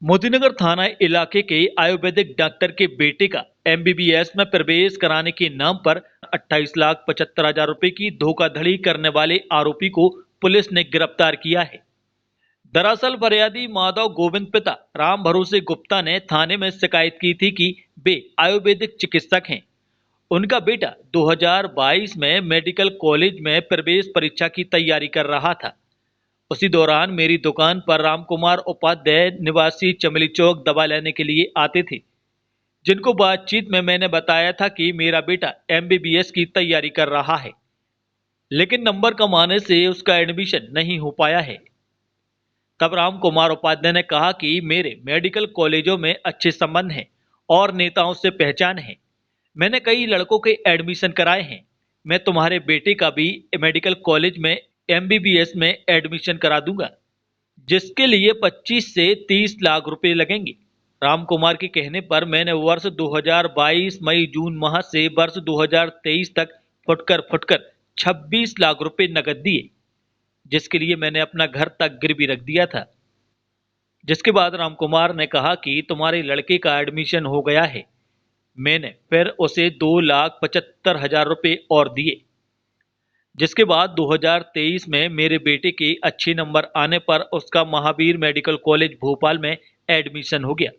मोदीनगर थाना इलाके के आयुर्वेदिक डॉक्टर के बेटे का एमबीबीएस में प्रवेश कराने के नाम पर 28,75,000 रुपए की धोखाधड़ी करने वाले आरोपी को पुलिस ने गिरफ्तार किया है। दरअसल फरियादी माधव गोविंद पिता राम भरोसे गुप्ता ने थाने में शिकायत की थी कि वे आयुर्वेदिक चिकित्सक हैं। उनका बेटा 2022 में मेडिकल कॉलेज में प्रवेश परीक्षा की तैयारी कर रहा था। उसी दौरान मेरी दुकान पर रामकुमार उपाध्याय निवासी चमली चौक दवा लेने के लिए आते थे, जिनको बातचीत में मैंने बताया था कि मेरा बेटा एमबीबीएस की तैयारी कर रहा है, लेकिन नंबर कम आने से उसका एडमिशन नहीं हो पाया है। तब रामकुमार उपाध्याय ने कहा कि मेरे मेडिकल कॉलेजों में अच्छे संबंध हैं और नेताओं से पहचान है। मैंने कई लड़कों के एडमिशन कराए हैं। मैं तुम्हारे बेटे का भी मेडिकल कॉलेज में एमबीबीएस में एडमिशन करा दूंगा, जिसके लिए 25 से 30 लाख रुपए लगेंगे। राम कुमार के कहने पर मैंने वर्ष 2022 मई जून माह से वर्ष 2023 तक फुटकर 26 लाख रुपए नकद दिए, जिसके लिए मैंने अपना घर तक गिरवी रख दिया था। जिसके बाद राम कुमार ने कहा कि तुम्हारे लड़के का एडमिशन हो गया है। मैंने फिर उसे 2,75,000 रुपए और दिए, जिसके बाद 2023 में मेरे बेटे के अच्छे नंबर आने पर उसका महावीर मेडिकल कॉलेज भोपाल में एडमिशन हो गया।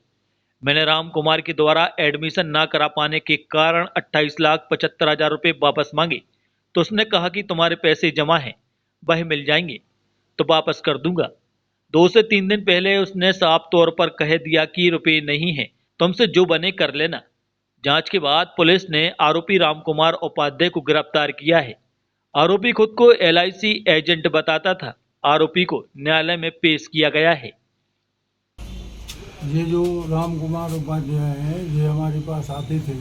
मैंने राम कुमार के द्वारा एडमिशन ना करा पाने के कारण 28,75,000 रुपए वापस मांगे, तो उसने कहा कि तुम्हारे पैसे जमा हैं, वह मिल जाएंगे तो वापस कर दूंगा। 2 से 3 दिन पहले उसने साफ तौर पर कह दिया कि रुपए नहीं है, तुमसे जो बने कर लेना। जांच के बाद पुलिस ने आरोपी रामकुमार उपाध्याय को गिरफ्तार किया है। आरोपी खुद को एलआईसी एजेंट बताता था। आरोपी को न्यायालय में पेश किया गया है। ये जो राम कुमार उपाध्याय हैं, ये हमारे पास आते थे,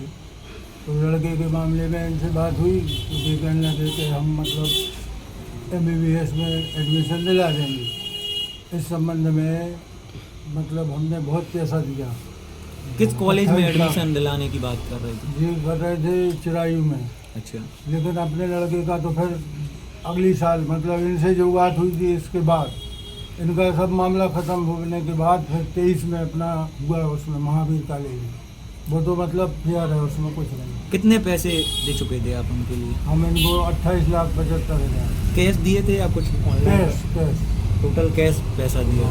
तो लड़के के मामले में इनसे बात हुई तो ये कहने लगे कि हम मतलब एमबीबीएस में एडमिशन दिला देंगे। इस संबंध में मतलब हमने बहुत पैसा दिया। किस कॉलेज में एडमिशन दिलाने की बात कर रहे थे? ये कर रहे थे चिरायू में। अच्छा। लेकिन अपने लड़के का तो फिर अगली साल मतलब इनसे जो बात हुई थी, इसके बाद इनका सब मामला ख़त्म होने के बाद फिर 23 में अपना हुआ उसमें महावीर कॉलेज में। वो तो मतलब फेयर है, उसमें कुछ नहीं। कितने पैसे दे चुके थे आप उनके लिए? हम इनको 28,75,000 कैश दिए थे या कुछ ऑनलाइन? कैश टोटल कैश पैसा दिया।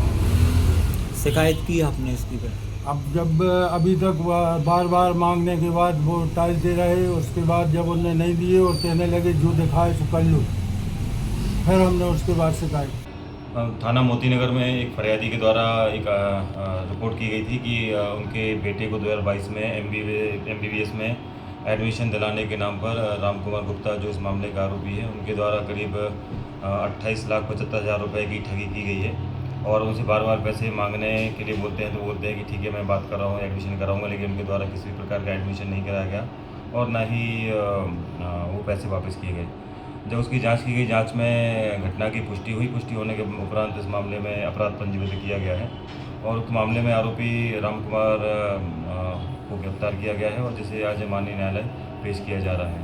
शिकायत की आपने इसकी पर? अब जब अभी तक बार बार मांगने के बाद वो टालते रहे, उसके बाद जब उन्होंने नहीं दिए और कहने लगे जो दिखाए सो कर लो, फिर हमने उसके बाद शिकायत। थाना मोतीनगर में एक फरियादी के द्वारा एक रिपोर्ट की गई थी कि उनके बेटे को 2022 में एमबीबीएस में एडमिशन दिलाने के नाम पर रामकुमार गुप्ता जो इस मामले का आरोपी है, उनके द्वारा करीब 28,75,000 रुपये की ठगी की गई है। और उनसे बार बार पैसे मांगने के लिए बोलते हैं तो बोलते हैं कि ठीक है मैं बात कर रहा हूँ, एडमिशन कराऊँगा, लेकिन उनके द्वारा किसी प्रकार का एडमिशन नहीं कराया गया और ना ही वो पैसे वापस किए गए। जब उसकी जांच की गई, जांच में घटना की पुष्टि हुई। पुष्टि होने के उपरांत इस मामले में अपराध पंजीबद्ध किया गया है और उक्त मामले में आरोपी रामकुमार को गिरफ्तार किया गया है और जिसे आज माननीय न्यायालय पेश किया जा रहा है।